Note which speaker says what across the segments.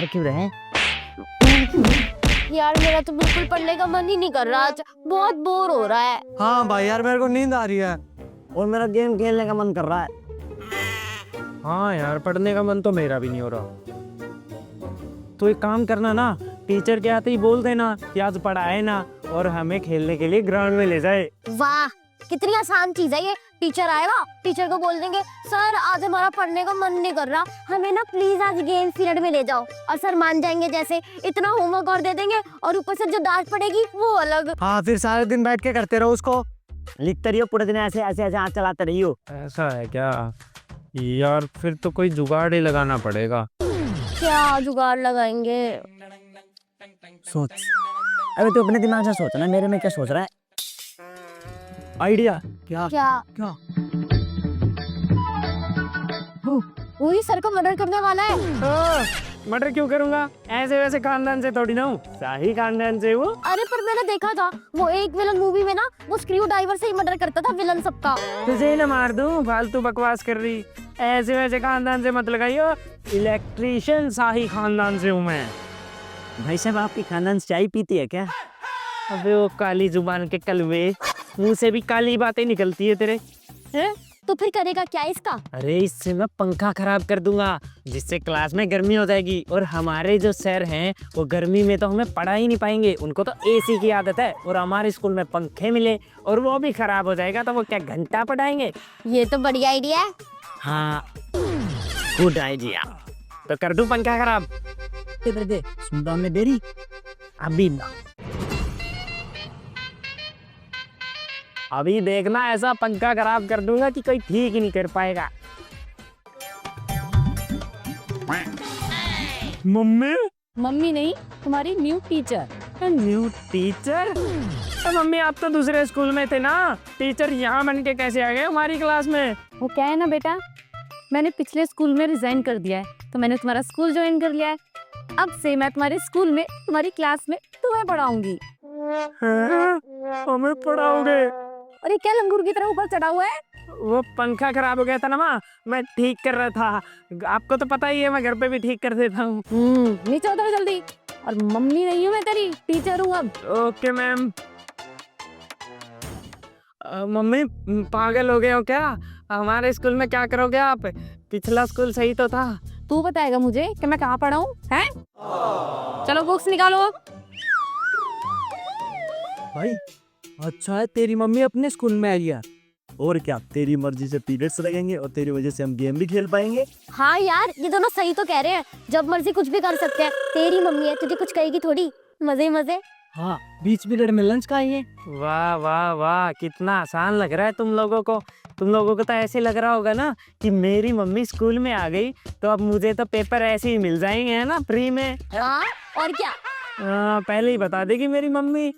Speaker 1: बाहर क्यों रहे?
Speaker 2: यार मेरा तो बिल्कुल पढ़ने का मन ही नहीं कर रहा आज, बहुत बोर हो रहा है।
Speaker 3: हाँ भाई यार मेरे को नींद आ रही है।
Speaker 1: और मेरा गेम खेलने का मन कर रहा है।
Speaker 3: हाँ यार पढ़ने का मन तो मेरा भी नहीं हो रहा। तो एक काम करना ना, टीचर के आते ही बोल देना कि आज पढ़ाए ना और हमें खेलने के लिए ग्राउंड में ले जाए।
Speaker 2: वाह कितनी आसान चीज है ये। टीचर आएगा, टीचर को बोल देंगे सर आज हमारा पढ़ने का मन नहीं कर रहा, हमें ना प्लीज आज गेम पीरियड में ले जाओ। और सर मान जाएंगे, जैसे इतना होमवर्क और दे देंगे और ऊपर से जो डांट पड़ेगी वो अलग।
Speaker 3: हाँ फिर सारे दिन बैठ के करते रहो उसको।
Speaker 1: लिखते रहियो पूरे दिन, ऐसे ऐसे ऐसे हाथ चलाते रहियो।
Speaker 3: ऐसा है क्या यार? फिर तो कोई जुगाड़ ही लगाना पड़ेगा।
Speaker 2: क्या जुगाड़ लगाएंगे?
Speaker 1: सोच। अबे तू अपने दिमाग से सोच ना, मेरे में क्या सोच रहा है?
Speaker 3: आइडिया
Speaker 1: क्या?
Speaker 2: क्या वही सर को मर्डर करने वाला है।
Speaker 3: मर्डर क्यों करूंगा? ऐसे वैसे खानदान से थोड़ी ना हूँ, शाही खानदान से वो।
Speaker 2: अरे पर मैंने देखा था वो एक विलन मूवी में ना, वो स्क्रू ड्राइवर से ही मर्डर करता था विलन सबका।
Speaker 3: तुझे ही ना मार दूं, फालतू बकवास कर रही। ऐसे वैसे खानदान से मत लगाइयो, इलेक्ट्रिशियन शाही खानदान से हूँ मैं।
Speaker 1: भाई साहब आपकी खानदान से चाय पीती है क्या?
Speaker 3: अबे वो काली जुबान के कलवे, मुंह से भी काली बातें निकलती है तेरे।
Speaker 2: है? तो फिर करेगा क्या इसका?
Speaker 3: अरे इससे मैं पंखा खराब कर दूंगा, जिससे क्लास में गर्मी हो जाएगी। और हमारे जो सर हैं वो गर्मी में तो हमें पढ़ा ही नहीं पाएंगे, उनको तो एसी की आदत है। और हमारे स्कूल में पंखे मिले और वो भी खराब हो जाएगा तो वो क्या घंटा पढ़ाएंगे?
Speaker 2: ये तो बढ़िया आइडिया है।
Speaker 1: हाँ गुड आइडिया।
Speaker 3: तो कर दूं पंखा खराब?
Speaker 1: दे सुनता हूँ देरी अभी ना।
Speaker 3: अभी देखना ऐसा पंखा खराब कर दूंगा कि कोई ठीक ही नहीं कर पाएगा। मम्मी?
Speaker 4: मम्मी नहीं, तुम्हारी new teacher.
Speaker 3: New teacher? Mummy आप तो दूसरे स्कूल में थे ना, टीचर यहाँ बन के कैसे आ गए हमारी क्लास में?
Speaker 4: वो क्या है ना बेटा, मैंने पिछले स्कूल में रिजाइन कर दिया है तो मैंने तुम्हारा स्कूल ज्वाइन कर लिया है। अब से मैं तुम्हारे स्कूल में, तुम्हारी क्लास में तुम्हें पढ़ाऊंगी।
Speaker 3: हमें पढ़ाओगे?
Speaker 4: और ये क्या लंगूर की तरह ऊपर चढ़ा हुआ है?
Speaker 3: वो पंखा खराब हो गया था ना माँ, मैं ठीक कर रहा था। आपको तो पता ही है मैं घर पे भी ठीक कर देता हूँ।
Speaker 4: नीचे उतर जल्दी। और मम्मी नहीं हूँ मैं तेरी, टीचर हूँ अब।
Speaker 3: Okay ma'am. मम्मी पागल हो गए हो क्या? हमारे स्कूल में क्या करोगे आप? पिछला स्कूल सही तो था।
Speaker 4: तू बताएगा मुझे कि मैं कहाँ पढ़ा हूँ? हैं? चलो बुक्स निकालो।
Speaker 1: भाई अच्छा है तेरी मम्मी अपने स्कूल में आई है। और क्या, तेरी मर्जी से पीरियड्स लगेंगे और तेरी वजह से हम गेम भी खेल पाएंगे।
Speaker 2: हाँ यार ये दोनों सही तो कह रहे हैं, जब मर्जी कुछ भी कर सकते हैं। तेरी मम्मी है, तुझे कुछ कहेगी थोड़ी, मजे ही मजे।
Speaker 1: हाँ बीच पीरियड में लंच का ही है।
Speaker 3: वाह वाह वाह, कितना आसान लग रहा है तुम लोगों को। तुम लोगों को तो ऐसे लग रहा होगा ना कि मेरी मम्मी स्कूल में आ गई तो अब मुझे तो पेपर ऐसे ही मिल जाएंगे, है ना, फ्री में।
Speaker 2: हाँ और क्या।
Speaker 3: पहले ही बता देगी मेरी मम्मी।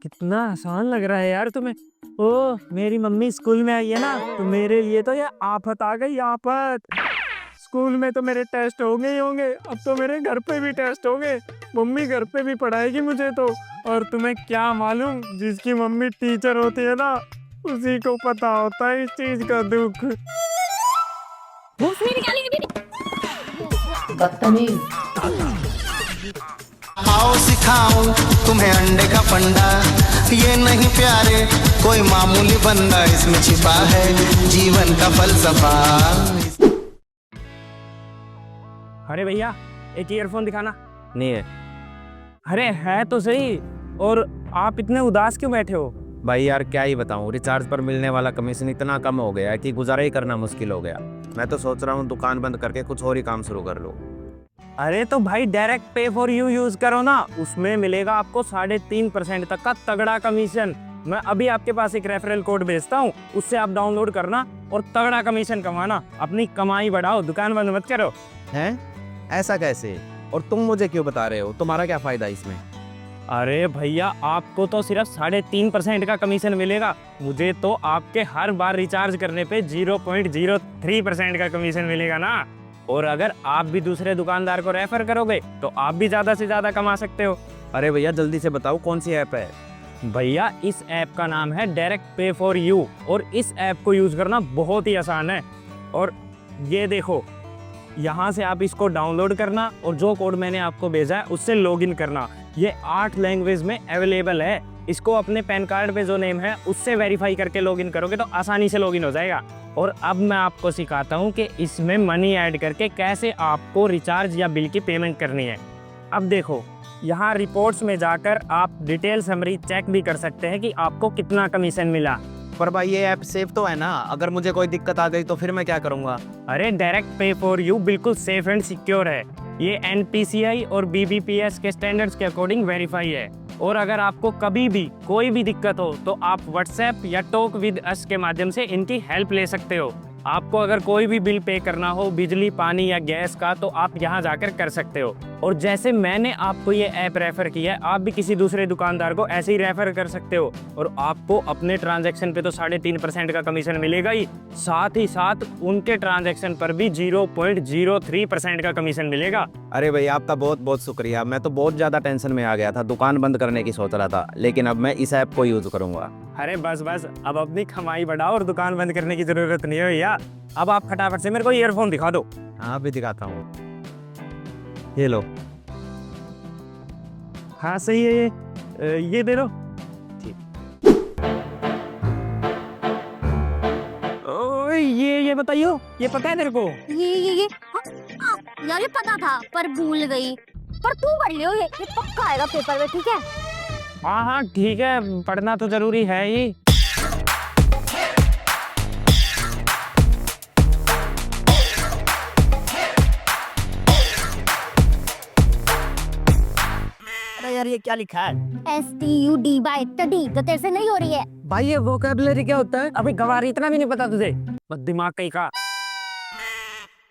Speaker 3: कितना आसान लग रहा है यार तुम्हें। ओ मेरी मम्मी स्कूल में आई है ना, तो मेरे लिए तो ये आफत आ गई, आफत। स्कूल में तो मेरे टेस्ट होंगे ही होंगे, अब तो मेरे घर पे भी टेस्ट होंगे। मम्मी घर पे भी पढ़ाएगी मुझे तो। और तुम्हें क्या मालूम, जिसकी मम्मी टीचर होती है ना उसी को पता होता है इस चीज का दुख।
Speaker 4: बुक्स नहीं निकालेंगे
Speaker 5: आओ सिखाऊं तुम्हें अंडे का फंडा, ये नहीं प्यारे कोई मामूली बंदा, इसमें छिपा है जीवन का फलसफा।
Speaker 3: अरे भैया एक ईयरफोन दिखाना।
Speaker 1: नहीं है
Speaker 3: अरे है तो सही। और आप इतने उदास क्यों बैठे हो?
Speaker 6: भाई यार क्या ही बताऊं, रिचार्ज पर मिलने वाला कमीशन इतना कम हो गया है कि गुजारा ही करना मुश्किल हो गया। मैं तो सोच रहा हूँ दुकान बंद करके कुछ और ही काम शुरू कर लूं।
Speaker 3: अरे तो भाई डायरेक्ट पे फॉर यू यूज करो ना, उसमें मिलेगा आपको 3.5% तक का तगड़ा कमीशन। मैं अभी आपके पास एक रेफरल कोड भेजता हूँ, उससे आप डाउनलोड करना और तगड़ा कमीशन कमाना। अपनी कमाई बढ़ाओ, दुकान बंद मत करो।
Speaker 6: हैं? ऐसा कैसे? और तुम मुझे क्यों बता रहे हो? तुम्हारा क्या फायदा इसमें?
Speaker 3: अरे भैया आपको तो सिर्फ 3.5% का कमीशन मिलेगा, मुझे तो आपके हर बार रिचार्ज करने पे 0.03% का कमीशन मिलेगा ना। और अगर आप भी दूसरे दुकानदार को रेफर करोगे तो आप भी ज़्यादा से ज़्यादा कमा सकते हो।
Speaker 6: अरे भैया जल्दी से बताओ कौन सी ऐप है?
Speaker 3: भैया इस ऐप का नाम है डायरेक्ट पे फॉर यू, और इस ऐप को यूज़ करना बहुत ही आसान है। और ये देखो यहाँ से आप इसको डाउनलोड करना और जो कोड मैंने आपको भेजा है उससे लॉगिन करना। ये 8 लैंग्वेज में अवेलेबल है। इसको अपने पैन कार्ड पे जो नेम है उससे वेरीफाई करके लॉगिन करोगे तो आसानी से लॉगिन हो जाएगा। और अब मैं आपको सिखाता हूँ कि इसमें मनी ऐड करके कैसे आपको रिचार्ज या बिल की पेमेंट करनी है। अब देखो, यहाँ रिपोर्ट्स में जाकर आप डिटेल समरी चेक भी कर सकते हैं कि आपको कितना कमीशन मिला।
Speaker 6: पर भाई ये ऐप सेफ तो है ना? अगर मुझे कोई दिक्कत आ गई तो फिर मैं क्या करूँगा?
Speaker 3: अरे डायरेक्ट पे फॉर यू बिल्कुल सेफ एंड सिक्योर है। ये NPCI और BBPS के स्टैंडर्ड्स के अकॉर्डिंग वेरीफाई है। और अगर आपको कभी भी कोई भी दिक्कत हो तो आप व्हाट्सएप या टॉक विद अस के माध्यम से इनकी हेल्प ले सकते हो। आपको अगर कोई भी बिल पे करना हो, बिजली, पानी या गैस का, तो आप यहाँ जाकर कर सकते हो। और जैसे मैंने आपको ये ऐप रेफर किया है, आप भी किसी दूसरे दुकानदार को ऐसे ही रेफर कर सकते हो। और आपको अपने ट्रांजैक्शन पे तो 3.5% का कमीशन मिलेगा ही, साथ ही साथ उनके ट्रांजैक्शन पर भी 0.03% का कमीशन मिलेगा।
Speaker 6: अरे भाई आपका बहुत बहुत शुक्रिया। मैं तो बहुत ज़्यादा टेंशन में आ गया था, दुकान बंद करने की सोच रहा था, लेकिन अब मैं इस ऐप को यूज़ करूँगा।
Speaker 3: अरे बस बस, अब अपनी कमाई बढ़ाओ और दुकान बंद करने की जरूरत नहीं है भैया। अब आप फटाफट से मेरे को ईयरफोन दिखा दो।
Speaker 6: हाँ भी दिखाता हूँ, ये लो।
Speaker 3: हाँ सही है ये दे दो। ओए ये बताइयो, ये पता है तेरे को?
Speaker 2: ये यार ये पता था पर भूल गई। पर तू पढ़ लियो, ये पक्का आएगा पेपर में, ठीक है?
Speaker 3: हाँ हाँ ठीक है, पढ़ना तो जरूरी है ही।
Speaker 1: अरे यार ये क्या लिखा है?
Speaker 2: STUD बाय टडी, तो तेरे से नहीं हो रही है।
Speaker 1: भाई ये वोकैबुलरी क्या होता है?
Speaker 3: अभी गवारी इतना भी नहीं पता तुझे? बस दिमाग कहीं का।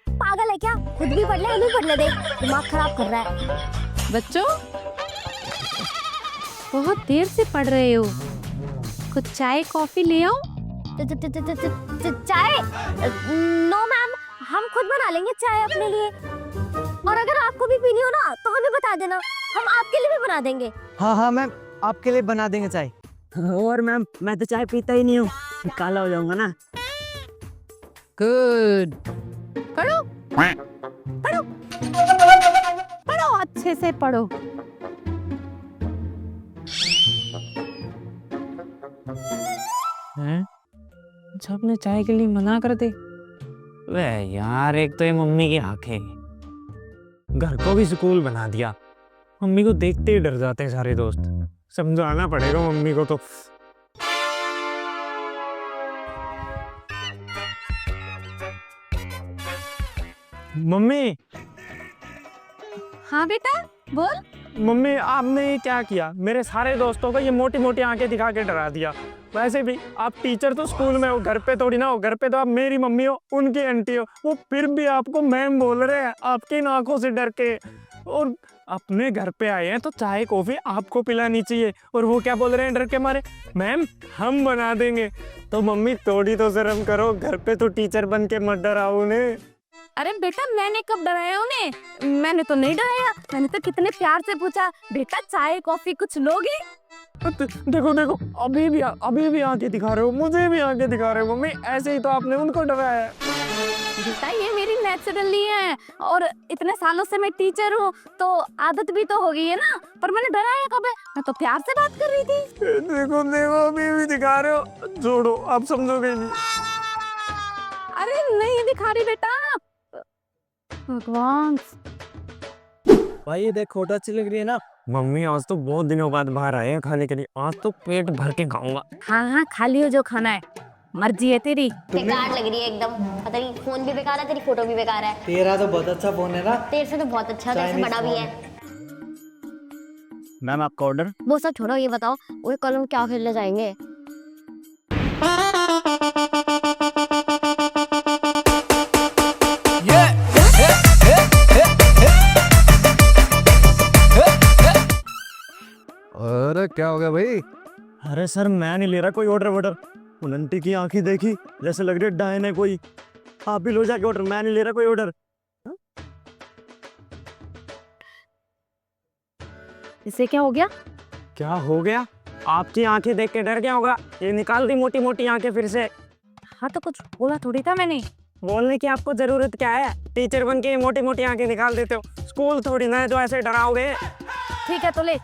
Speaker 2: पागल है क्या? खुद भी पढ़ ले, हमें पढ़ ले, देख दिमाग खराब कर रहा है।
Speaker 4: बच्चों, बहुत देर से पढ़ रहे हो, कुछ चाय कॉफी ले आओ।
Speaker 2: चाय? नो मैम, हम खुद बना लेंगे चाय अपने लिए। और अगर आपको भी पीनी हो ना तो हमें बता देना, हम आपके लिए भी बना देंगे।
Speaker 1: हाँ मैम, आपके लिए बना देंगे चाय। और मैम मैं तो चाय पीता ही नहीं हूँ, काला हो जाऊंगा ना।
Speaker 4: गुड, पढ़ो पढ़ो पढ़ो, अच्छे से पढ़ो।
Speaker 3: हैं? अच्छा अपने चाय के लिए मना कर दे। वे यार, एक तो ये मम्मी की आंखें, घर को भी स्कूल बना दिया। मम्मी को देखते ही डर जाते हैं सारे दोस्त। समझाना पड़ेगा मम्मी को तो। मम्मी,
Speaker 4: हाँ बेटा बोल।
Speaker 3: मम्मी आपने ये क्या किया? मेरे सारे दोस्तों को ये मोटी मोटी आंखें दिखा के डरा दिया। वैसे भी आप टीचर तो स्कूल में हो, घर पे थोड़ी ना हो। घर पे तो आप मेरी मम्मी हो, उनकी आंटी हो, वो फिर भी आपको मैम बोल रहे हैं आपकी इन आंखों से डर के। और अपने घर पे आए हैं तो चाय कॉफी आपको पिलानी चाहिए, और वो क्या बोल रहे हैं डर के मारे? मैम हम बना देंगे। तो मम्मी थोड़ी तो शर्म करो, घर पे तो टीचर बन के मत डराओ उन्हें।
Speaker 4: अरे बेटा, मैंने कब डराया उन्हें? मैंने तो नहीं डराया, मैंने तो कितने प्यार से पूछा, बेटा चाय कॉफी कुछ लोगे?
Speaker 3: देखो देखो, अभी भी आंखें दिखा रहे हो, मुझे भी आंखें दिखा रहे हो। मम्मी ऐसे ही तो आपने उनको डराया है।
Speaker 4: बेटा ये मेरी नेचुरली है, और इतने सालों से मैं टीचर हूँ तो आदत भी तो हो गई है ना। पर मैंने डराया कब है? मैं तो प्यार से बात कर रही थी।
Speaker 3: देखो देखो, अभी भी दिखा रहे हो। छोड़ो, आप समझोगे नहीं।
Speaker 4: अरे नहीं दिखा रही बेटा, भगवान।
Speaker 1: भाई ये देख खोटा अच्छी लग रही है ना।
Speaker 3: मम्मी आज तो बहुत दिनों बाद बाहर आए हैं खाने के लिए, आज तो पेट भर के खाऊंगा।
Speaker 4: हाँ हाँ खा लियो जो खाना है, मर्जी है तेरी।
Speaker 2: बेकार लग रही है एकदम, पता नहीं फोन भी बेकार है, तेरी फोटो भी बेकार है।
Speaker 1: तेरा तो बहुत अच्छा फोन है ना।
Speaker 2: तेरे से तो बहुत अच्छा, तेरे से बड़ा भी है।
Speaker 1: मैम आपका ऑर्डर।
Speaker 2: वो सब छोड़ो, ये बताओ वो कल हम क्या खेलने जाएंगे?
Speaker 1: अरे क्या हो गया भाई?
Speaker 3: अरे सर मैं नहीं ले रहा कोई ऑर्डर वॉर्डर। उन आंटी की आंखें देखी, जैसे लग रही है डायन है कोई। आप ही लो जाके ऑर्डर, मैं नहीं ले रहा कोई ऑर्डर।
Speaker 4: इससे क्या हो गया?
Speaker 3: क्या हो गया? आपकी आंखें देख के डर गया होगा, ये निकाल दी मोटी मोटी आंखें फिर से।
Speaker 4: हाँ तो कुछ बोला थोड़ी था मैंने,
Speaker 3: बोलने की आपको जरूरत क्या है? टीचर बन के मोटी मोटी आंखें निकाल देते हो। स्कूल थोड़ी ना है जो ऐसे डराओगे।
Speaker 4: ठीक है तो ले,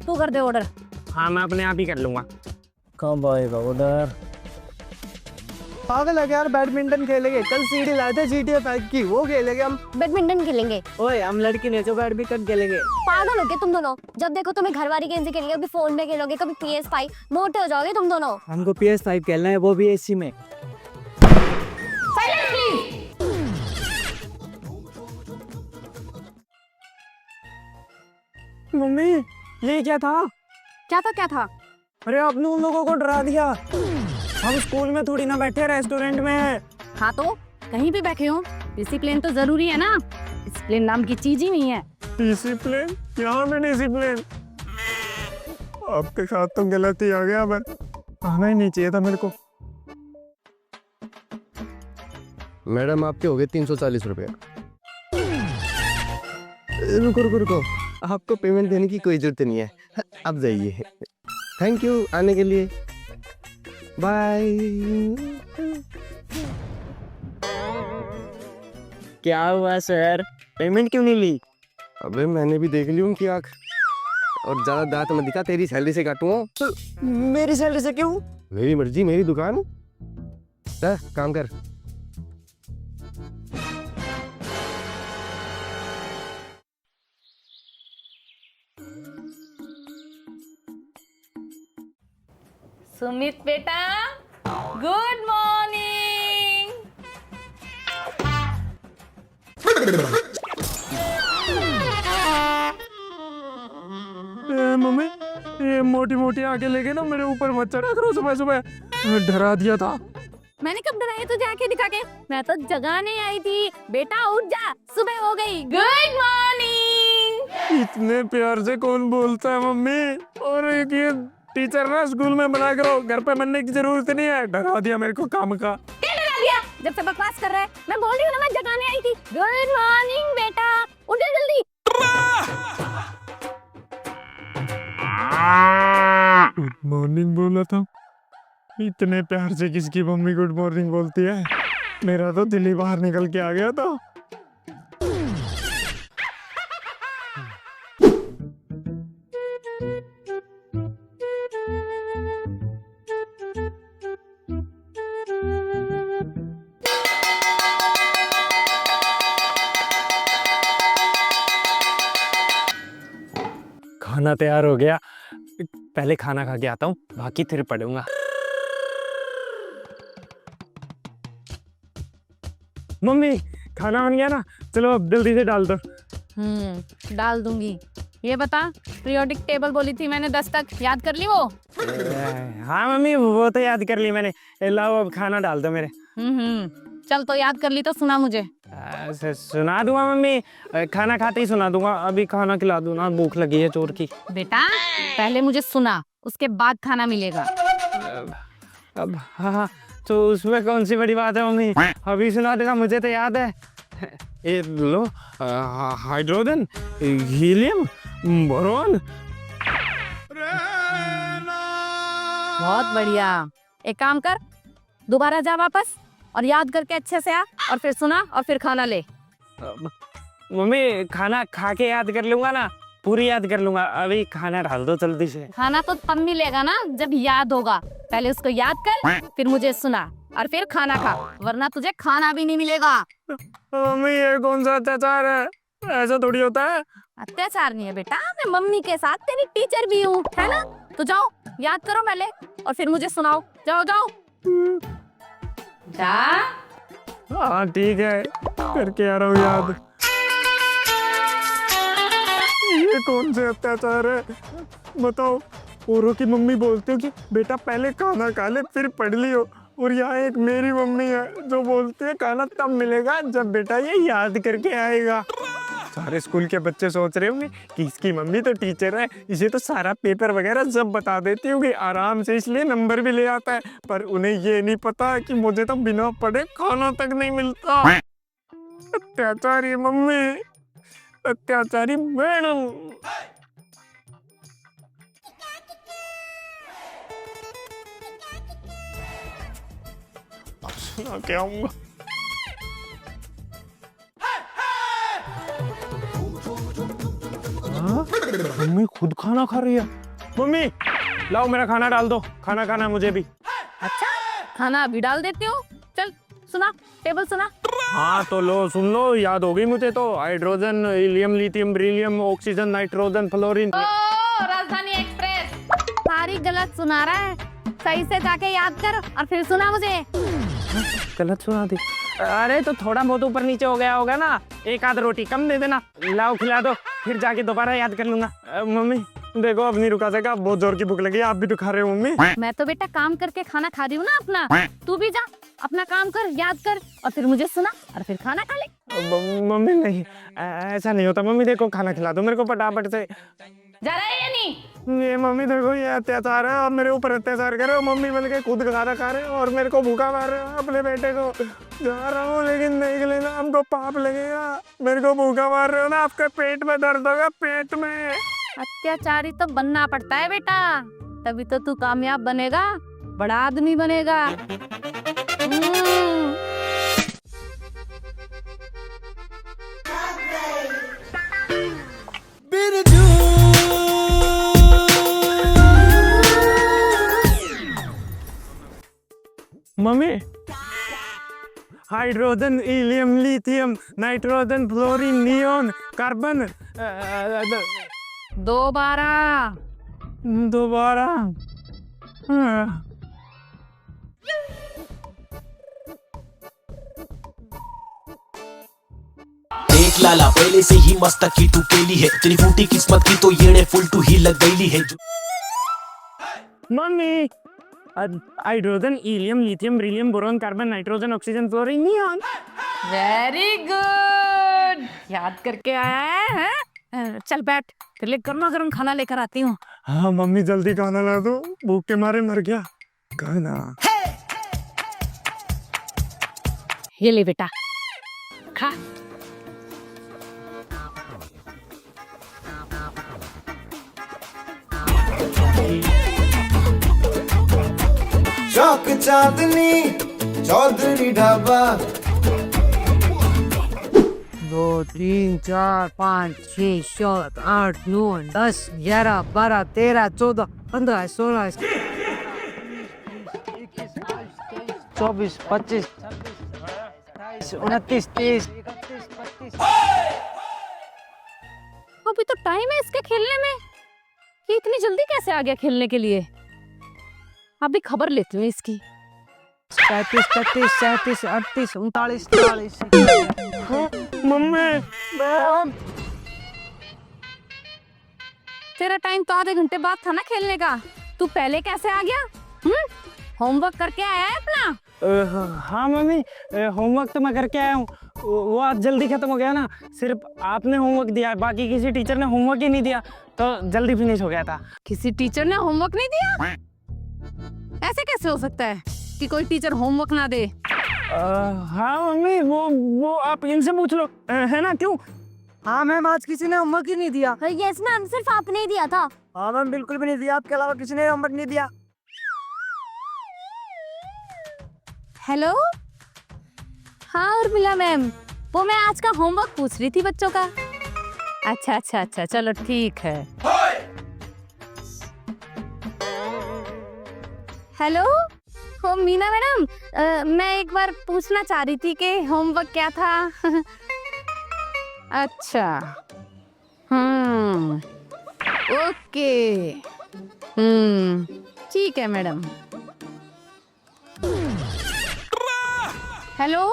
Speaker 4: तू कर दे ऑर्डर।
Speaker 3: हाँ मैं अपने आप ही कर लूंगा।
Speaker 1: कब आएगा ऑर्डर? पागल है क्या यार, बैडमिंटन खेलेंगे। कल सीडी लाए थे GTA 5 की, वो खेलेंगे हम।
Speaker 2: बैडमिंटन खेलेंगे।
Speaker 1: ओए हम लड़की नहीं जो बैडमिंटन खेलेंगे।
Speaker 2: पागल हो गए तुम दोनों। जब देखो तुम्हें घर वाली गेम्स ही खेलेंगे, कभी फोन में खेलोगे, कभी PS5। मोटे हो जाओगे तुम दोनों।
Speaker 1: हमको PS5 खेलना है, वो भी AC में।
Speaker 4: Silence please.
Speaker 3: मम्मी ये क्या था?
Speaker 4: क्या था?
Speaker 3: अरे आपने उन लोगों को डरा दिया। हम स्कूल में थोड़ी ना बैठे, रेस्टोरेंट में है।
Speaker 4: हाँ तो कहीं भी बैठे हो, डिसिप्लिन तो जरूरी है ना। डिसिप्लिन नाम की चीज ही नहीं है।
Speaker 3: डिसिप्लिन? यहाँ में डिसिप्लिन? आपके साथ तो गलती आ गया, पर आना ही नहीं चाहिए था मेरे को।
Speaker 7: मैडम आपके हो गए 340 रुपये। रुको, आपको पेमेंट देने की कोई जरूरत नहीं है, आप जाइए। थैंक यू आने के लिए, बाय।
Speaker 3: क्या हुआ सर, पेमेंट क्यों नहीं ली?
Speaker 7: अबे मैंने भी देख ली उनकी आँख, और ज्यादा दांत मत दिखा, तेरी सैलरी से काटूंगा।
Speaker 3: मेरी सैलरी से क्यों?
Speaker 7: मेरी मर्जी, मेरी दुकान। जा काम कर।
Speaker 4: सुमित बेटा, गुड मॉर्निंग।
Speaker 3: मम्मी ये मोटी मोटी आंखें लेके ना मेरे ऊपर मत चढ़ा करो सुबह सुबह, डरा दिया था।
Speaker 4: मैंने कब डराया तुझे आंखें दिखा के? मैं तो जगाने आई थी। बेटा उठ जा, सुबह हो गई। Good morning.
Speaker 3: इतने प्यार से कौन बोलता है मम्मी? और एक ये टीचर ना स्कूल में बना करो, घर पे बनने की जरूरत नहीं है। डरा दिया मेरे को काम का।
Speaker 4: क्या डरा दिया? जब से बकवास कर रहा है। मैं बोल रही हूँ ना, मैं जगाने आई थी। गुड मॉर्निंग बेटा, उठ जा जल्दी।
Speaker 3: गुड मॉर्निंग बोला था। इतने प्यार से किसकी मम्मी गुड मॉर्निंग बोलती है? मेरा तो दिल ही बाहर निकल के आ गया था। खाना तैयार हो गया, पहले खाना खा के आता हूँ, बाकी फिर पढ़ूंगा। मम्मी खाना बन गया ना, चलो अब जल्दी से डाल दो।
Speaker 4: डाल दूंगी। ये बता, पीरियोडिक टेबल बोली थी मैंने 10 तक, याद कर ली वो?
Speaker 3: हाँ मम्मी वो तो याद कर ली मैंने। लाओ अब खाना डाल दो मेरे।
Speaker 4: चल तो याद कर ली तो सुना मुझे।
Speaker 3: सुना दूंगा मम्मी, खाना खाते ही सुना दूंगा। अभी खाना खिला दो ना, भूख लगी है चोर की।
Speaker 4: बेटा पहले मुझे सुना, उसके बाद खाना मिलेगा।
Speaker 3: अब हाँ तो उसमें कौन सी बड़ी बात है मम्मी, अभी सुना देना, मुझे तो याद है। ये लो, हाइड्रोजन, हीलियम, बोरॉन।
Speaker 4: बहुत बढ़िया। एक काम कर, दोबारा जा वापस और याद करके अच्छे से आ, और फिर सुना और फिर खाना ले।
Speaker 3: मम्मी खाना खा के याद कर लूंगा ना, पूरी याद कर लूंगा। अभी खाना डाल दो जल्दी से।
Speaker 4: खाना तो तब मिलेगा ना जब याद होगा। पहले उसको याद कर, फिर मुझे सुना और फिर खाना खा, वरना तुझे खाना भी नहीं मिलेगा।
Speaker 3: मम्मी ये कौन सा अत्याचार है? ऐसा थोड़ी होता है।
Speaker 4: अत्याचार नहीं है बेटा, मैं मम्मी के साथ तेरी टीचर भी हूँ, है ना? तो जाओ याद करो पहले और फिर मुझे सुनाओ। जाओ जाओ जा।
Speaker 3: हाँ ठीक है, करके आ रहा हूँ याद। ये कौन से अत्याचार है बताओ? औरों की मम्मी बोलती हो कि बेटा पहले खाना खा ले फिर पढ़ लियो, और यहाँ एक मेरी मम्मी है जो बोलती है खाना तब मिलेगा जब बेटा ये याद करके आएगा। सारे स्कूल के बच्चे सोच रहे होंगे कि इसकी मम्मी तो टीचर है, इसे तो सारा पेपर वगैरह सब बता देती होगी आराम से, इसलिए नंबर भी ले आता है। पर उन्हें ये नहीं पता कि मुझे तो बिना पढ़े खाना तक नहीं मिलता। अत्याचारी मम्मी, अत्याचारी मैडम। सुना के आऊंगा। मम्मी खुद खाना खा रही है। मम्मी लाओ मेरा खाना डाल दो, खाना खाना मुझे भी।
Speaker 4: अच्छा खाना अभी डाल देती हूँ। चल सुना, टेबल सुना।
Speaker 3: हाँ तो लो सुन लो, याद हो गई मुझे तो। Hydrogen, helium, lithium, beryllium, oxygen, nitrogen, fluorine.
Speaker 4: ओ राजधानी एक्सप्रेस सारी गलत सुना रहा है। सही से जाके याद कर और फिर सुना मुझे।
Speaker 3: गलत सुना दी। अरे तो थोड़ा बहुत ऊपर नीचे हो गया होगा ना, एक आध रोटी कम दे देना। लाओ खिला दो, फिर जाके दोबारा याद कर लूंगा। मम्मी देखो अब नहीं रुका सका, बहुत जोर की भूख लगी। आप भी तो खा रहे हो मम्मी।
Speaker 4: मैं तो बेटा काम करके खाना खा रही हूँ ना अपना। तू भी जा अपना काम कर, याद कर और फिर मुझे सुना और फिर खाना खा ले।
Speaker 3: मम्मी नहीं, ऐसा नहीं होता। मम्मी देखो खाना खिला दो मेरे को फटाफट से।
Speaker 4: जा रहा है या नहीं?
Speaker 3: ये मम्मी देखो ये अत्याचार है, आप मेरे ऊपर अत्याचार कर रहे हो। मम्मी बन के खुद खाना खा रहे हो और मेरे को भूखा मार रहे हो। अपने बेटे को जा रहा हूँ लेकिन नहीं लेना, हमको पाप लगेगा। मेरे को भूखा मार रहे हो ना, आपके पेट में दर्द होगा, पेट में।
Speaker 4: अत्याचारी तो बनना पड़ता है बेटा, तभी तो तू कामयाब बनेगा, बड़ा आदमी बनेगा।
Speaker 3: Mummy hydrogen, helium, lithium, nitrogen, fluorine, neon, carbon.
Speaker 4: दोबारा
Speaker 3: हाँ।
Speaker 8: देख लाला पहले से ही मस्तक की तू केली है, तेरी फूटी किस्मत की तो येड़े फुल टू ही लग गई है।
Speaker 3: Mummy hydrogen, helium, lithium, beryllium, boron, carbon, nitrogen, oxygen, fluorine, neon.
Speaker 4: Very good, याद करके आया है। चल बैठ, तेरे लिए गर्मा गर्म खाना लेकर आती हूँ।
Speaker 3: हाँ मम्मी जल्दी खाना ला दो, भूख के मारे मर गया खाना।
Speaker 4: ये ले बेटा खा।
Speaker 5: चौक चांदनी चौधरी ढाबा।
Speaker 1: 2 3 4 5 6 7 8 9 10 11 12 13 14 15 16 24 25 26 29 30।
Speaker 4: अभी तो टाइम है इसके खेलने में, ये इतनी जल्दी कैसे आ गया खेलने के लिए? अभी खबर लेती हूँ इसकी।
Speaker 1: 35 33 37 38 39 40।
Speaker 3: मम्मी
Speaker 4: तेरा टाइम तो आधे घंटे बाद था ना खेलने का, तू पहले कैसे आ गया? होमवर्क करके आया है अपना?
Speaker 3: हाँ मम्मी होमवर्क तो मैं करके आया हूँ, वो आज जल्दी खत्म हो गया ना। सिर्फ आपने होमवर्क दिया, बाकी किसी टीचर ने होमवर्क ही नहीं दिया, तो जल्दी फिनिश हो गया था।
Speaker 4: किसी टीचर ने होमवर्क नहीं दिया? ऐसे कैसे हो सकता है कि कोई टीचर होमवर्क ना दे?
Speaker 3: हाँ मम्मी वो आप इनसे पूछ लो, है ना? क्यों?
Speaker 1: हाँ मैम, आज किसी ने होमवर्क ही नहीं दिया।
Speaker 2: यस मैम, सिर्फ आपने ही दिया था।
Speaker 1: हाँ मैम, बिल्कुल भी नहीं दिया, आपके अलावा किसी ने होमवर्क नहीं दिया।
Speaker 4: हेलो, हाँ उर्मिला मैम, वो मैं आज का होमवर्क पूछ रही थी बच्चों का। अच्छा चलो ठीक है। हेलो हो मीना मैडम, मैं एक बार पूछना चाह रही थी कि होमवर्क क्या था। अच्छा ओके ठीक है मैडम। हेलो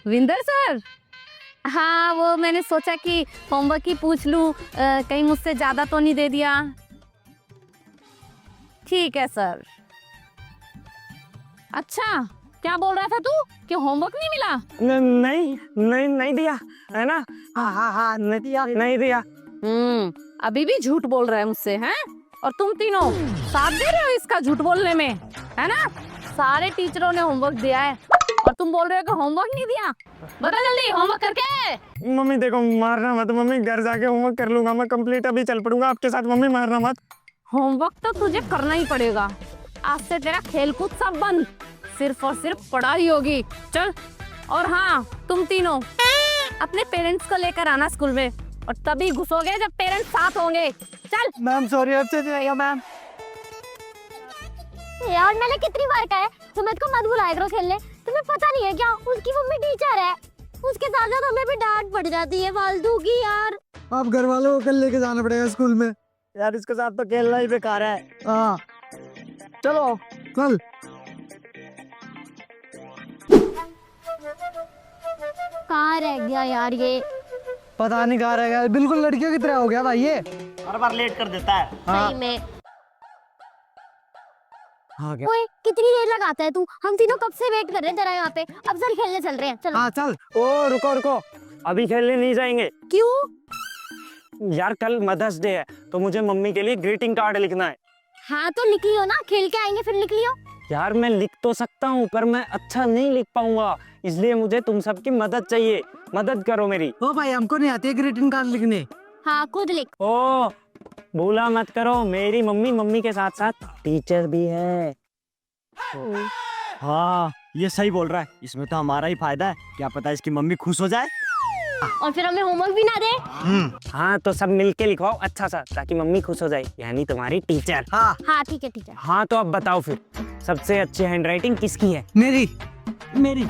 Speaker 4: विंदर सर, हाँ वो मैंने सोचा कि होमवर्क ही पूछ लूँ, कहीं मुझसे ज़्यादा तो नहीं दे दिया। ठीक है सर। अच्छा क्या बोल रहा था तू कि होमवर्क नहीं मिला?
Speaker 3: नहीं दिया है ना? हाँ नहीं दिया।
Speaker 4: अभी भी झूठ बोल रहा है मुझसे, हैं? और तुम तीनों साथ दे रहे हो इसका झूठ बोलने में, है ना? सारे टीचरों ने होमवर्क दिया है और तुम बोल रहे हो कि होमवर्क नहीं दिया। बता जल्दी होमवर्क करके।
Speaker 3: मम्मी देखो मारना मत, मम्मी घर जाके होमवर्क कर लूंगा मैं कंप्लीट, अभी चल पड़ूंगा आपके साथ। मम्मी मारना मत।
Speaker 4: होमवर्क तो तुझे करना ही पड़ेगा, आज से तेरा खेलकूद सब बंद, सिर्फ और सिर्फ पढ़ाई होगी। चल, और हाँ तुम तीनों अपने पेरेंट्स को लेकर आना स्कूल में, और तभी घुसोगे जब पेरेंट्स साथ होंगे। चल।
Speaker 3: मैम सॉरी, अब से नहीं आएगा मैम।
Speaker 2: यार मैंने कितनी बार कहा है सुमित को मत बुलाया करो खेलने, तुम्हें पता नहीं है क्या? उसकी मम्मी टीचर है, उसके साथ साथ हमें भी डांट पड़ जाती है फालतू की यार।
Speaker 1: अब घर वालों को कल लेके जाना पड़ेगा स्कूल में। यार इसके साथ तो खेलना ही बेकार है। हाँ चलो चल।
Speaker 2: कहाँ रह गया यार ये?
Speaker 1: पता नहीं कहाँ रह गया, बिल्कुल लड़कियों की तरह हो गया भाई ये।
Speaker 3: हर बार लेट कर देता है।
Speaker 2: सही में।
Speaker 1: हाँ क्या?
Speaker 2: ओए कितनी देर लगाता है तू? हम तीनों कब से वेट कर रहे हैं तेरा यहाँ पे। अब सर खेलने चल रहे हैं, चलो।
Speaker 1: हाँ चल।
Speaker 3: ओ रुको रुको, अभी खेलने नहीं जाएंगे।
Speaker 2: क्यों?
Speaker 3: यार कल मदर्स डे है, तो मुझे मम्मी के लिए ग्रीटिंग कार्ड लिखना है।
Speaker 2: हाँ तो लिख लियो ना, खेल के आएंगे फिर लिख लियो।
Speaker 3: यार मैं लिख तो सकता हूँ, पर मैं अच्छा नहीं लिख पाऊंगा, इसलिए मुझे तुम सबकी मदद चाहिए। मदद करो मेरी।
Speaker 1: ओ भाई हमको नहीं आती है ग्रीटिंग कार्ड लिखने।
Speaker 2: हाँ खुद लिख।
Speaker 3: ओ भूला मत करो, मेरी मम्मी के साथ साथ टीचर भी है।
Speaker 1: हाँ ये सही बोल रहा है, इसमें तो हमारा ही फायदा है। क्या पता इसकी मम्मी खुश हो जाए
Speaker 2: और फिर हमें होमवर्क भी ना दे।
Speaker 3: हाँ तो सब मिलके लिखवाओ अच्छा सा, ताकि मम्मी खुश हो जाए, यानी तुम्हारी टीचर।
Speaker 1: हाँ
Speaker 2: हाँ ठीक है टीचर।
Speaker 3: हाँ तो अब बताओ फिर, सबसे अच्छी हैंडराइटिंग किसकी है?
Speaker 1: मेरी। मेरी।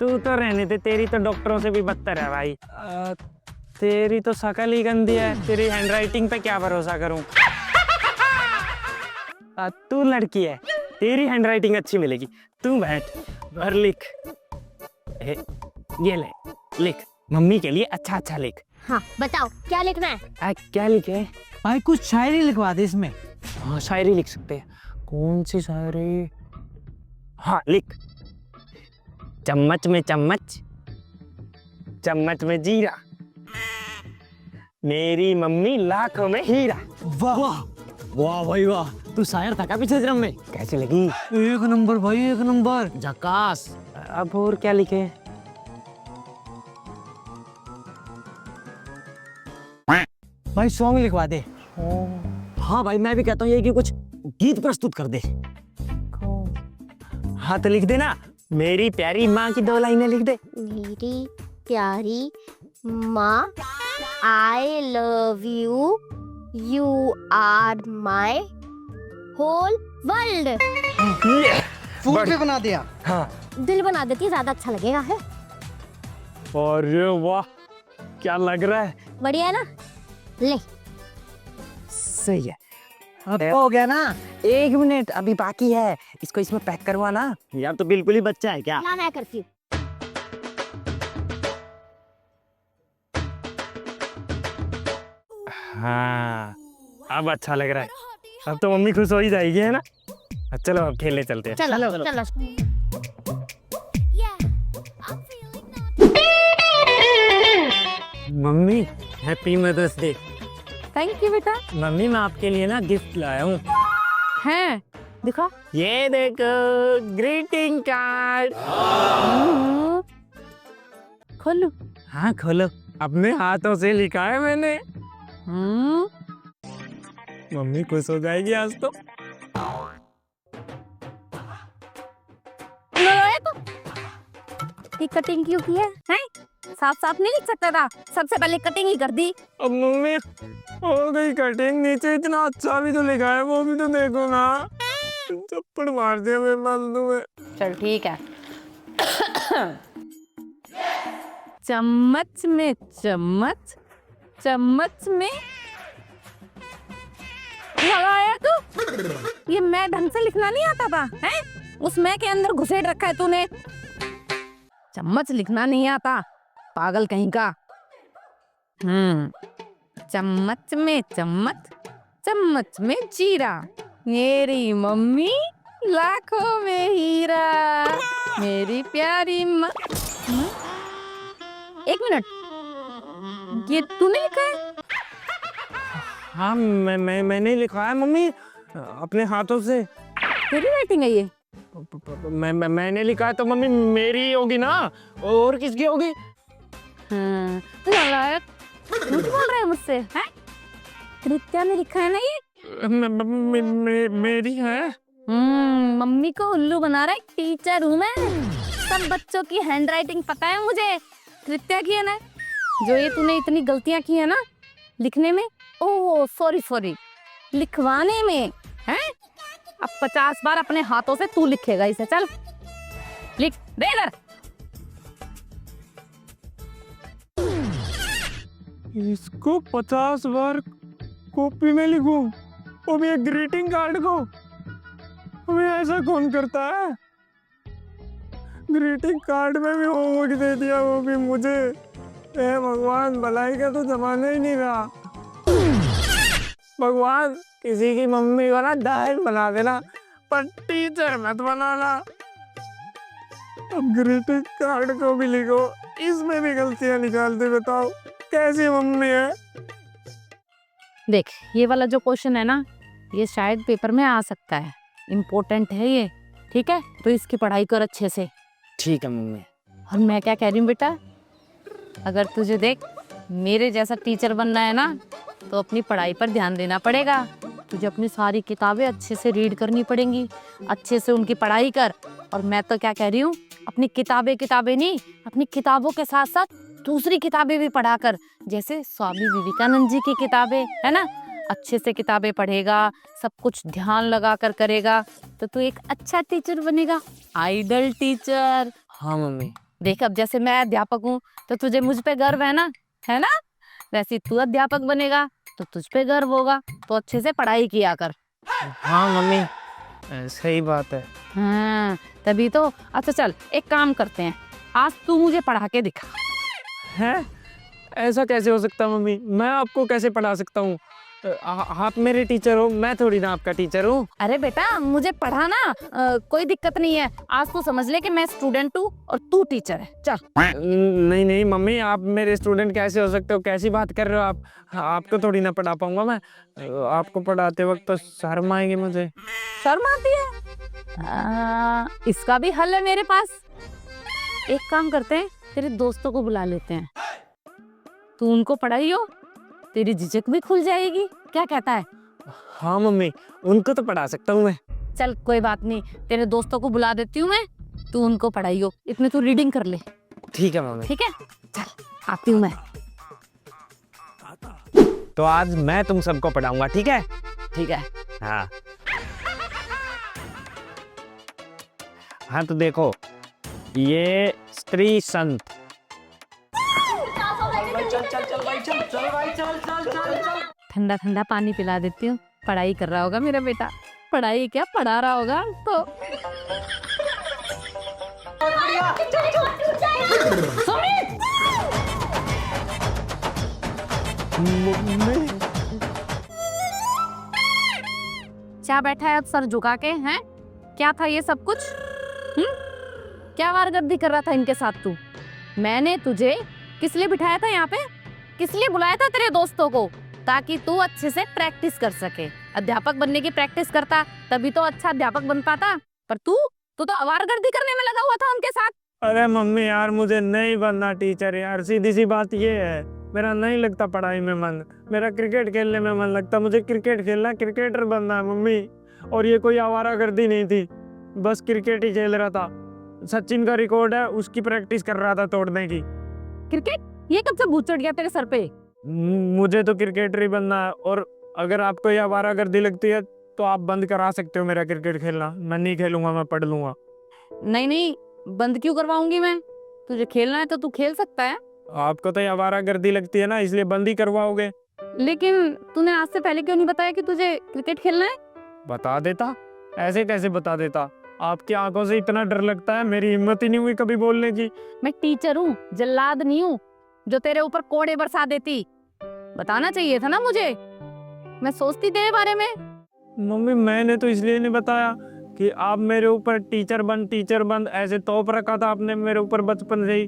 Speaker 3: तू तो रहने दे, तेरी तो डॉक्टरों से भी बदतर है भाई। तेरी तो शक्ल ही गंदी है, तेरी हैंडराइटिंग पे क्या भरोसा करूं? तू लड़की है, तेरी हैंडराइटिंग अच्छी मिलेगी। तू बैठ और लिख। ये ले लिख, मम्मी के लिए अच्छा अच्छा लिख।
Speaker 2: हाँ बताओ क्या लिखना है?
Speaker 3: क्या लिखे?
Speaker 1: भाई कुछ शायरी लिखवा दे इसमें।
Speaker 3: हाँ शायरी लिख सकते हैं। कौन सी शायरी? हाँ लिख, चम्मच में चम्मच, चम्मच में जीरा, मेरी मम्मी लाखों में हीरा।
Speaker 1: वाह वाह वाह भाई वाह, तू शायर था क्या पिछले जन्म में?
Speaker 3: कैसे लगी?
Speaker 1: एक नंबर भाई, एक नंबर, झकास।
Speaker 3: अब और क्या लिखे?
Speaker 1: भाई सॉन्ग लिखवा दे। हाँ भाई मैं भी कहता हूँ ये कि कुछ गीत प्रस्तुत कर दे।
Speaker 3: हाँ तो लिख देना, मेरी प्यारी माँ की 2 लाइनें लिख दे।
Speaker 2: मेरी प्यारी माँ, I love you, you are my whole world.
Speaker 1: फूल पे बना दिया।
Speaker 3: हाँ
Speaker 2: दिल बना देती ज्यादा अच्छा लगेगा है।
Speaker 3: अरे वाह क्या लग रहा है।
Speaker 2: बढ़िया है ना? ले
Speaker 3: सही है।
Speaker 1: अब हो गया ना?
Speaker 3: 1 मिनट अभी बाकी है, इसको इसमें पैक करवाना।
Speaker 1: यार तो बिल्कुल ही बच्चा है क्या?
Speaker 2: ना मैं करती हूँ।
Speaker 3: हाँ अब अच्छा लग रहा है, अब तो मम्मी खुश हो ही जाएगी, है ना? चलो अब खेलने चलते हैं।
Speaker 2: चलो चलो।
Speaker 3: Mummy happy mother's day.
Speaker 4: Thank you बेटा।
Speaker 3: मम्मी मैं आपके लिए ना गिफ्ट लाया हूँ।
Speaker 4: हैं दिखा।
Speaker 3: ये देखो ग्रीटिंग कार्ड।
Speaker 4: खोलो।
Speaker 3: हाँ खोलो, अपने हाथों से लिखा है मैंने। मम्मी खुश हो जाएगी आज तो।
Speaker 4: ये कटिंग क्यों की है? हैं? साफ साफ नहीं लिख सकता था? सबसे पहले कटिंग ही कर दी।
Speaker 3: अब मम्मी हो गई कटिंग, नीचे इतना अच्छा भी तो लिखा है, वो भी तो देखो ना। चप्पड़ मार दिया मेरे फालतू में।
Speaker 4: चल ठीक है। चम्मच में चम्मच, चम्मच में लगाया तू। ये मैं ढंग से लिखना नहीं आता था? हैं? उस मैं के अंदर घुसेड़ रखा है तूने। चम्मच लिखना नहीं आता, पागल कहीं का। चम्मच में चम्मच, चम्मच में जीरा, मेरी मम्मी लाखों में हीरा, मेरी प्यारी माँ। 1 मिनट, ये तूने लिखा है?
Speaker 3: हाँ मैंने लिखा है मम्मी अपने हाथों से।
Speaker 4: तेरी राइटिंग है ये?
Speaker 3: मैंने लिखा है तो मम्मी मेरी होगी ना, और किसकी होगी?
Speaker 4: नालायक, झूठ बोल रहे हैं मुझसे, हैं? कृत्या ने लिखा है ना ये?
Speaker 3: मेरी है।
Speaker 4: मम्मी को उल्लू बना रहा है, टीचर हूँ मैं। सब बच्चों की हैंडराइटिंग पता है मुझे। कृत्या की है ना, जो ये तूने इतनी गलतियां की है ना लिखने में, ओह सॉरी सॉरी, लिखवाने में हैं? अब 50 बार अपने हाथों से तू लिखेगा इसे। चल लिख दे इधर।
Speaker 3: इसको 50 बार कॉपी में लिखूं, वो भी एक ग्रीटिंग कार्ड को? अबे ऐसा कौन करता है? ग्रीटिंग कार्ड में भी होमवर्क दे दिया, वो भी मुझे। ए भगवान, भलाई का तो जमाना ही नहीं रहा। भगवान, किसी की मम्मी को ना डायल बना देना, पर टीचर मत बनाना। अब ग्रीटिंग कार्ड को भी लिखो, इसमें भी गलतियां निकालते, बताओ कैसी मम्मी है।
Speaker 4: देख, ये वाला जो क्वेश्चन है ना, ये शायद पेपर में आ सकता है, इम्पोर्टेंट है ये, ठीक है? तो इसकी पढ़ाई कर अच्छे से।
Speaker 3: ठीक है मम्मी।
Speaker 4: और मैं क्या कह रही हूँ बेटा, अगर तुझे देख मेरे जैसा टीचर बनना है ना, तो अपनी पढ़ाई पर ध्यान देना पड़ेगा। तुझे अपनी सारी किताबें अच्छे से रीड करनी पड़ेंगी, अच्छे से उनकी पढ़ाई कर। और मैं तो क्या कह रही हूँ, अपनी किताबें नहीं, अपनी किताबों के साथ साथ दूसरी किताबें भी पढ़ा कर, जैसे स्वामी विवेकानंद जी की किताबें, है ना? अच्छे से किताबें पढ़ेगा, सब कुछ ध्यान लगा कर करेगा, तो तू एक अच्छा टीचर बनेगा, आइडल टीचर।
Speaker 3: हाँ मम्मी।
Speaker 4: देख, अब जैसे मैं अध्यापक हूँ तो तुझे मुझ पे गर्व है ना, है ना? वैसे तू अध्यापक बनेगा तो तुझ पे गर्व होगा, तो अच्छे से पढ़ाई किया कर।
Speaker 3: हाँ मम्मी, सही बात है।
Speaker 4: हाँ, तभी तो। अच्छा चल, एक काम करते हैं, आज तू मुझे पढ़ा के दिखा।
Speaker 3: है? ऐसा कैसे हो सकता मम्मी? मैं आपको कैसे पढ़ा सकता हूँ? आप मेरे टीचर हो, मैं थोड़ी ना आपका टीचर हूँ।
Speaker 4: अरे बेटा, मुझे पढ़ाना कोई दिक्कत नहीं है। आज तू समझ ले कि मैं स्टूडेंट हूँ और तू टीचर है। चल।
Speaker 3: नहीं नहीं मम्मी, आप मेरे स्टूडेंट कैसे हो सकते हो? कैसी बात कर रहे हो आप? आपको थोड़ी ना पढ़ा पाऊंगा मैं। आपको पढ़ाते वक्त तो शर्म आएगी मुझे।
Speaker 4: शर्म आती है? इसका भी हल है मेरे पास। एक काम करते हैं, तेरे दोस्तों को बुला लेते हैं, तू उनको पढ़ाइयो, तेरी झिझक भी खुल जाएगी। क्या कहता है?
Speaker 3: हाँ मम्मी, उनको तो पढ़ा सकता हूँ मैं।
Speaker 4: चल कोई बात नहीं, तेरे दोस्तों को बुला देती हूँ मैं, तू उनको पढ़ाइयो, इतने तू रीडिंग कर ले।
Speaker 3: ठीक है मम्मी।
Speaker 4: ठीक है, चल आती हूँ मैं।
Speaker 3: तो आज मैं तुम सबको पढ़ाऊंगा, ठीक है?
Speaker 4: ठीक है।
Speaker 3: हाँ हाँ, तो देखो, ये स्त्री संत।
Speaker 4: ठंडा ठंडा पानी पिला देती हूँ, पढ़ाई कर रहा होगा मेरा बेटा। पढ़ाई क्या, पढ़ा रहा होगा तो। सुमित! क्या बैठा है सर झुका के? हैं? क्या था ये सब कुछ? क्या वारगर्दी कर रहा था इनके साथ तू? मैंने तुझे किस लिए बिठाया था यहाँ पे? किस लिए बुलाया था तेरे दोस्तों को? ताकि तू अच्छे से प्रैक्टिस कर सके, अध्यापक बनने की प्रैक्टिस करता, तभी तो अच्छा अध्यापक बन पाता। पर तू तो आवारगर्दी करने में लगा हुआ था उनके साथ।
Speaker 3: अरे मम्मी यार, मुझे नहीं बनना टीचर यार, सीधी सी बात ये है। मेरा नहीं लगता पढ़ाई में मन, मेरा क्रिकेट खेलने में मन लगता। मुझे क्रिकेट खेलना, क्रिकेटर बनना है मम्मी। और ये कोई आवारागर्दी नहीं थी, बस क्रिकेट ही खेल रहा था। सचिन का रिकॉर्ड है, उसकी प्रैक्टिस कर रहा था तोड़ने की।
Speaker 4: क्रिकेट? ये कब से भूत चढ़ गया तेरे सर पे?
Speaker 3: मुझे तो क्रिकेटर ही बनना है। और अगर आपको ये आवारागर्दी लगती है तो आप बंद करा सकते हो मेरा क्रिकेट खेलना। मैं नहीं खेलूंगा, मैं पढ़ लूंगा।
Speaker 4: नहीं नहीं, बंद क्यों करवाऊंगी मैं? तुझे खेलना है तो तू खेल सकता है।
Speaker 3: आपको तो ये आवारागर्दी लगती है ना, इसलिए बंद ही करवाओगे।
Speaker 4: लेकिन तूने आज से पहले क्यों नहीं बताया कि तुझे क्रिकेट खेलना है?
Speaker 3: बता देता, ऐसे कैसे बता देता? आपकी आंखों से इतना डर लगता है, मेरी हिम्मत ही नहीं हुई कभी बोलने की।
Speaker 4: मैं टीचर हूँ, जल्लाद नहीं हूँ जो तेरे ऊपर कोड़े बरसा देती। बताना चाहिए था ना मुझे, मैं सोचती तेरे बारे में।
Speaker 3: मम्मी, मैंने तो इसलिए नहीं बताया कि आप मेरे ऊपर टीचर बन ऐसे तोप रखा था आपने मेरे ऊपर बचपन से ही,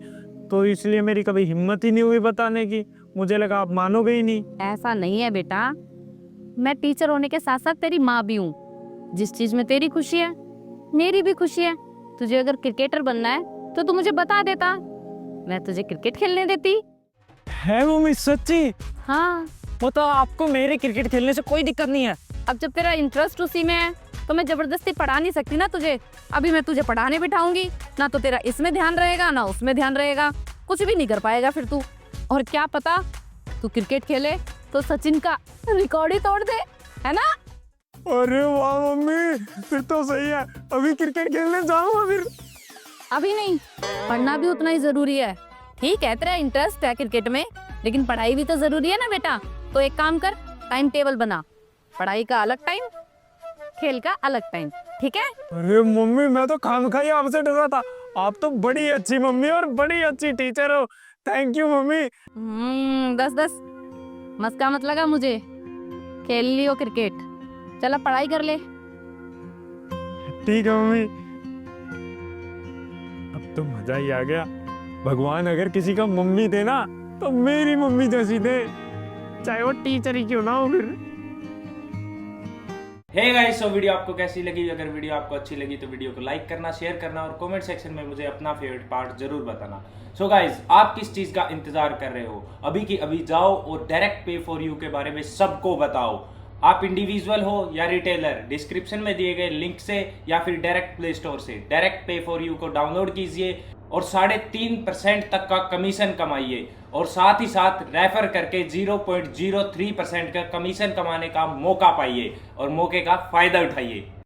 Speaker 3: तो इसलिए मेरी कभी हिम्मत ही नहीं हुई बताने की। मुझे लगा आप मानोगे ही नहीं।
Speaker 4: ऐसा नहीं है बेटा, मैं टीचर होने के साथ साथ तेरी माँ भी हूँ। जिस चीज में तेरी खुशी है मेरी भी खुशी है। तुझे अगर क्रिकेटर बनना है तो तू मुझे बता देता, मैं तुझे क्रिकेट खेलने देती।
Speaker 3: है मम्मी सच्ची?
Speaker 4: हाँ।
Speaker 3: वो तो आपको मेरे क्रिकेट खेलने से कोई दिक्कत नहीं है।
Speaker 4: अब जब तेरा इंटरेस्ट उसी में है तो मैं जबरदस्ती पढ़ा नहीं सकती ना तुझे। अभी मैं तुझे पढ़ाने बिठाऊंगी ना, तो तेरा इसमें ध्यान रहेगा ना उसमें ध्यान रहेगा, कुछ भी नहीं कर पाएगा फिर तू। और क्या पता तू क्रिकेट खेले तो सचिन का रिकॉर्ड ही तोड़ दे, है ना?
Speaker 3: अरे वाह मम्मी, फिर तो सही है, अभी क्रिकेट खेलने जाऊंगा फिर।
Speaker 4: अभी नहीं, पढ़ना भी उतना ही जरूरी है। ठीक है, तेरा इंटरेस्ट है क्रिकेट में, लेकिन पढ़ाई भी तो जरूरी है ना बेटा। तो एक काम कर, टाइम टेबल बना, पढ़ाई का अलग टाइम, खेल का अलग टाइम, ठीक है?
Speaker 3: अरे मम्मी, मैं तो खामखा ही आपसे डर रहा था। आप तो बड़ी अच्छी मम्मी और बड़ी अच्छी टीचर हो। Thank you mummy.
Speaker 4: 10-10 मस्का मत लगा मुझे, खेल लियो क्रिकेट, चला पढ़ाई कर ले।
Speaker 3: ठीक है मम्मी। अब तो मजा ही आ गया। भगवान अगर किसी का मम्मी दे ना, तो मेरी मम्मी जैसी दे, चाहे वो टीचर ही क्यों ना हो फिर।
Speaker 9: हे गाइस, सो वीडियो आपको कैसी लगी? अगर वीडियो आपको अच्छी लगी तो वीडियो को लाइक करना, शेयर करना और कमेंट सेक्शन में मुझे अपना फेवरेट पार्ट जरूर बताना। सो गाइस, आप किस चीज का इंतजार कर रहे हो? अभी की अभी जाओ और डायरेक्ट पे फॉर यू के बारे में सबको बताओ। आप इंडिविजुअल हो या रिटेलर, डिस्क्रिप्शन में दिए गए लिंक से या फिर डायरेक्ट प्ले स्टोर से डायरेक्ट पे फॉर यू को डाउनलोड कीजिए और 3.5% तक का कमीशन कमाइए और साथ ही साथ रेफर करके 0.03% का कमीशन कमाने का मौका पाइए और मौके का फायदा उठाइए।